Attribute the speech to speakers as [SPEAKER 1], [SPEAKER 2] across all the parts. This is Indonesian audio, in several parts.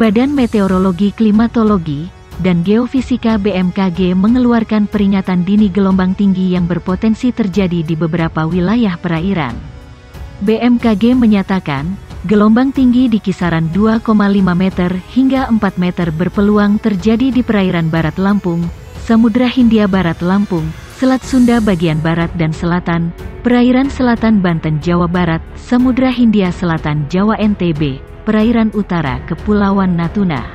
[SPEAKER 1] Badan Meteorologi, Klimatologi, dan Geofisika BMKG mengeluarkan peringatan dini gelombang tinggi yang berpotensi terjadi di beberapa wilayah perairan. BMKG menyatakan, gelombang tinggi di kisaran 2,5 meter hingga 4 meter berpeluang terjadi di perairan barat Lampung, Samudra Hindia Barat Lampung, Selat Sunda bagian barat dan selatan, perairan selatan Banten Jawa Barat, Samudra Hindia Selatan Jawa NTB, perairan utara Kepulauan Natuna.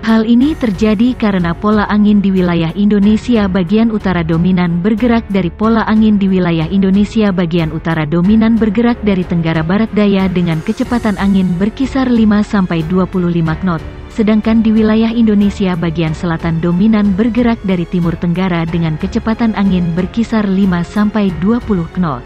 [SPEAKER 1] Hal ini terjadi karena pola angin di wilayah Indonesia bagian utara dominan bergerak dari pola angin di wilayah Indonesia bagian utara dominan bergerak dari tenggara barat daya dengan kecepatan angin berkisar 5-25 knot, sedangkan di wilayah Indonesia bagian selatan dominan bergerak dari timur tenggara dengan kecepatan angin berkisar 5-20 knot.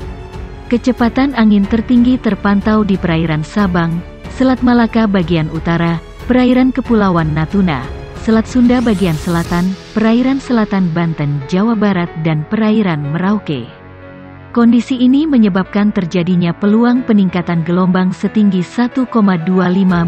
[SPEAKER 1] Kecepatan angin tertinggi terpantau di perairan Sabang, Selat Malaka bagian utara, perairan Kepulauan Natuna, Selat Sunda bagian selatan, perairan selatan Banten, Jawa Barat dan perairan Merauke. Kondisi ini menyebabkan terjadinya peluang peningkatan gelombang setinggi 1,25-2,5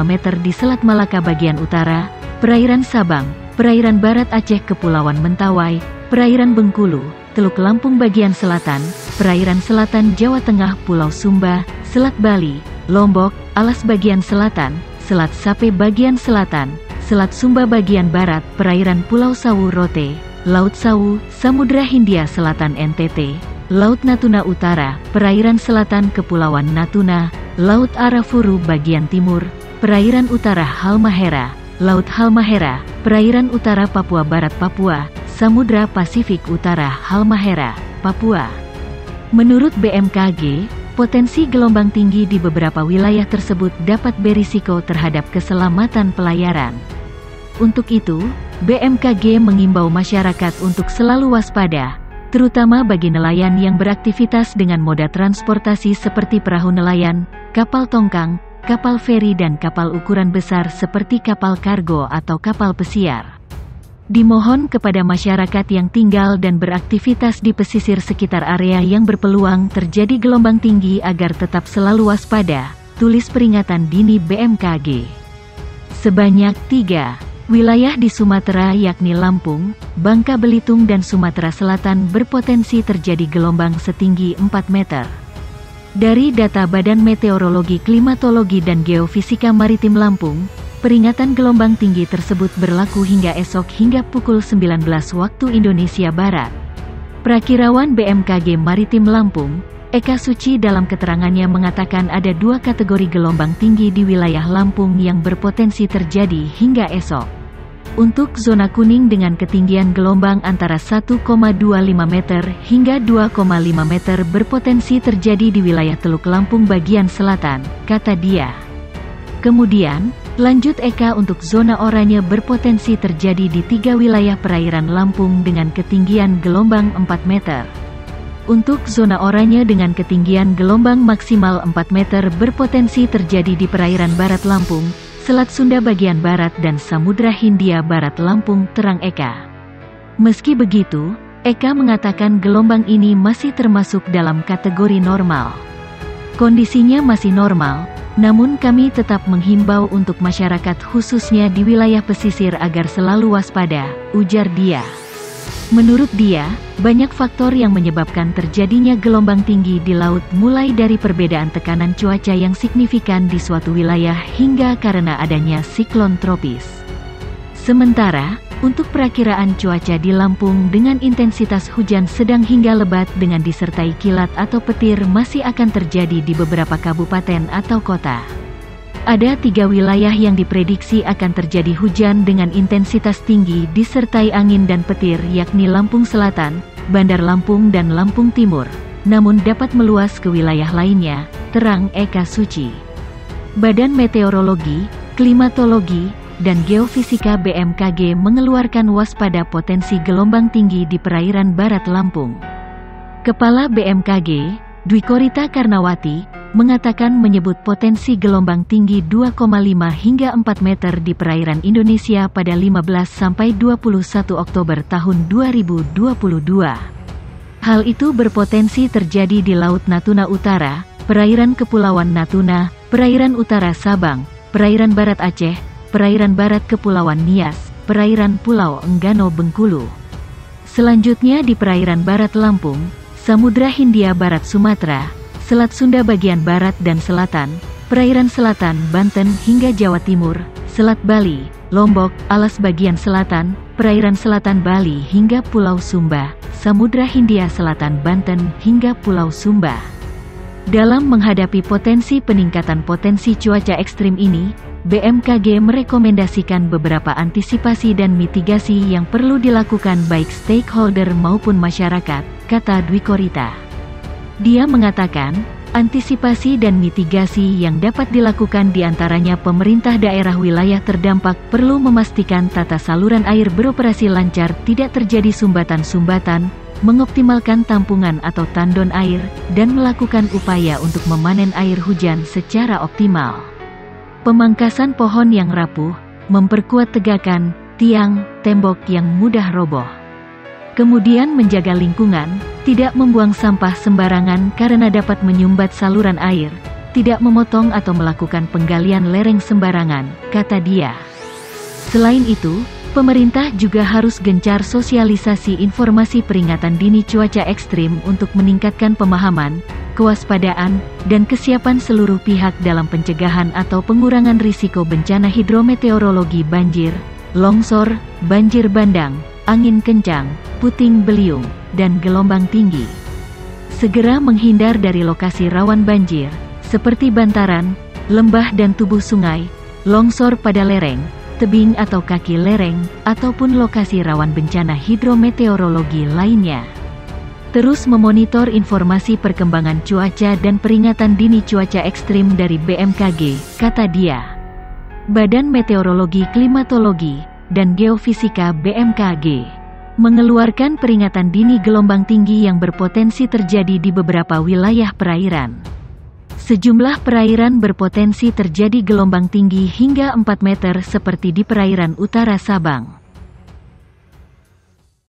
[SPEAKER 1] meter di Selat Malaka bagian utara, perairan Sabang, perairan barat Aceh Kepulauan Mentawai, perairan Bengkulu, Teluk Lampung bagian selatan, perairan selatan Jawa Tengah Pulau Sumba, Selat Bali, Lombok, Alas bagian selatan, Selat Sape bagian selatan, Selat Sumba bagian barat, perairan Pulau Sawu Rote, Laut Sawu, Samudra Hindia Selatan NTT, Laut Natuna Utara, perairan selatan Kepulauan Natuna, Laut Arafuru bagian timur, perairan utara Halmahera, Laut Halmahera, perairan utara Papua Barat Papua, Samudra Pasifik Utara Halmahera, Papua. Menurut BMKG, potensi gelombang tinggi di beberapa wilayah tersebut dapat berisiko terhadap keselamatan pelayaran. Untuk itu, BMKG mengimbau masyarakat untuk selalu waspada, terutama bagi nelayan yang beraktivitas dengan moda transportasi seperti perahu nelayan, kapal tongkang, kapal feri dan kapal ukuran besar seperti kapal kargo atau kapal pesiar. Dimohon kepada masyarakat yang tinggal dan beraktivitas di pesisir sekitar area yang berpeluang terjadi gelombang tinggi agar tetap selalu waspada, tulis peringatan dini BMKG. Sebanyak 3 wilayah di Sumatera yakni Lampung, Bangka Belitung dan Sumatera Selatan berpotensi terjadi gelombang setinggi 4 meter. Dari data Badan Meteorologi, Klimatologi dan Geofisika Maritim Lampung, peringatan gelombang tinggi tersebut berlaku hingga esok hingga pukul 19 waktu Indonesia Barat. Prakirawan BMKG Maritim Lampung, Eka Suci dalam keterangannya mengatakan ada 2 kategori gelombang tinggi di wilayah Lampung yang berpotensi terjadi hingga esok. Untuk zona kuning dengan ketinggian gelombang antara 1,25 meter hingga 2,5 meter berpotensi terjadi di wilayah Teluk Lampung bagian selatan, kata dia. Kemudian, lanjut Eka untuk zona oranye berpotensi terjadi di 3 wilayah perairan Lampung dengan ketinggian gelombang 4 meter. Untuk zona oranye dengan ketinggian gelombang maksimal 4 meter berpotensi terjadi di perairan barat Lampung, Selat Sunda bagian barat dan Samudra Hindia Barat Lampung, terang Eka. Meski begitu, Eka mengatakan gelombang ini masih termasuk dalam kategori normal. Kondisinya masih normal, namun kami tetap menghimbau untuk masyarakat khususnya di wilayah pesisir agar selalu waspada, ujar dia. Menurut dia, banyak faktor yang menyebabkan terjadinya gelombang tinggi di laut mulai dari perbedaan tekanan cuaca yang signifikan di suatu wilayah hingga karena adanya siklon tropis. Sementara, untuk perakiraan cuaca di Lampung dengan intensitas hujan sedang hingga lebat dengan disertai kilat atau petir masih akan terjadi di beberapa kabupaten atau kota. Ada 3 wilayah yang diprediksi akan terjadi hujan dengan intensitas tinggi disertai angin dan petir yakni Lampung Selatan, Bandar Lampung dan Lampung Timur, namun dapat meluas ke wilayah lainnya, terang Eka Suci. Badan Meteorologi, Klimatologi, dan Geofisika BMKG mengeluarkan waspada potensi gelombang tinggi di perairan barat Lampung. Kepala BMKG, Dwi Korita Karnawati, mengatakan menyebut potensi gelombang tinggi 2,5 hingga 4 meter di perairan Indonesia pada 15-21 Oktober tahun 2022. Hal itu berpotensi terjadi di Laut Natuna Utara, perairan Kepulauan Natuna, perairan utara Sabang, perairan barat Aceh, perairan barat Kepulauan Nias, perairan Pulau Enggano Bengkulu. Selanjutnya di perairan barat Lampung, Samudra Hindia Barat Sumatera, Selat Sunda bagian barat dan selatan, perairan selatan Banten hingga Jawa Timur, Selat Bali, Lombok, alas bagian selatan, perairan selatan Bali hingga Pulau Sumba, Samudra Hindia Selatan Banten hingga Pulau Sumba. Dalam menghadapi potensi peningkatan potensi cuaca ekstrim ini, BMKG merekomendasikan beberapa antisipasi dan mitigasi yang perlu dilakukan baik stakeholder maupun masyarakat, kata Dwi Korita. Dia mengatakan, antisipasi dan mitigasi yang dapat dilakukan diantaranya pemerintah daerah wilayah terdampak perlu memastikan tata saluran air beroperasi lancar, tidak terjadi sumbatan-sumbatan, mengoptimalkan tampungan atau tandon air, dan melakukan upaya untuk memanen air hujan secara optimal. Pemangkasan pohon yang rapuh, memperkuat tegakan, tiang, tembok yang mudah roboh. Kemudian menjaga lingkungan, tidak membuang sampah sembarangan karena dapat menyumbat saluran air, tidak memotong atau melakukan penggalian lereng sembarangan, kata dia. Selain itu, pemerintah juga harus gencar sosialisasi informasi peringatan dini cuaca ekstrim untuk meningkatkan pemahaman, kewaspadaan, dan kesiapan seluruh pihak dalam pencegahan atau pengurangan risiko bencana hidrometeorologi banjir, longsor, banjir bandang, angin kencang, puting beliung, dan gelombang tinggi. Segera menghindar dari lokasi rawan banjir, seperti bantaran, lembah dan tubuh sungai, longsor pada lereng, tebing atau kaki lereng, ataupun lokasi rawan bencana hidrometeorologi lainnya. Terus memonitor informasi perkembangan cuaca dan peringatan dini cuaca ekstrim dari BMKG, kata dia. Badan Meteorologi, Klimatologi, dan Geofisika BMKG mengeluarkan peringatan dini gelombang tinggi yang berpotensi terjadi di beberapa wilayah perairan. Sejumlah perairan berpotensi terjadi gelombang tinggi hingga 4 meter seperti di perairan utara Sabang.